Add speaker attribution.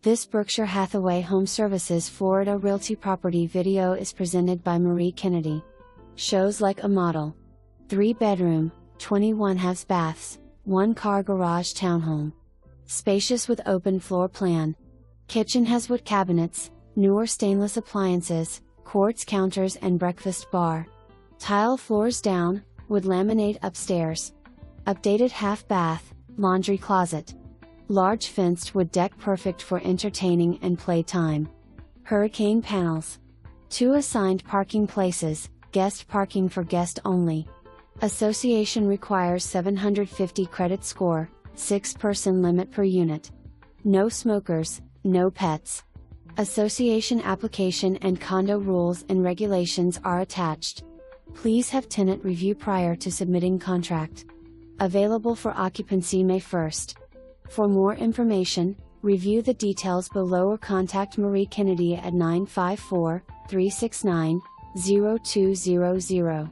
Speaker 1: This Berkshire Hathaway HomeServices Florida Realty property video is presented by Marie Kennedy. Shows like a model. 3-bedroom, 21 halves baths, 1-car garage townhome. Spacious with open floor plan. Kitchen has wood cabinets, newer stainless appliances, quartz counters and breakfast bar. Tile floors down, wood laminate upstairs. Updated half bath, laundry closet. Large fenced wood deck perfect for entertaining and playtime. Hurricane panels. 2 assigned parking places, guest parking for guest only. Association requires 750 credit score, 6-person limit per unit. No smokers, no pets. Association application and condo rules and regulations are attached. Please have tenant review prior to submitting contract. Available for occupancy May 1st. For more information, review the details below or contact Marie Kennedy at 954-369-0200.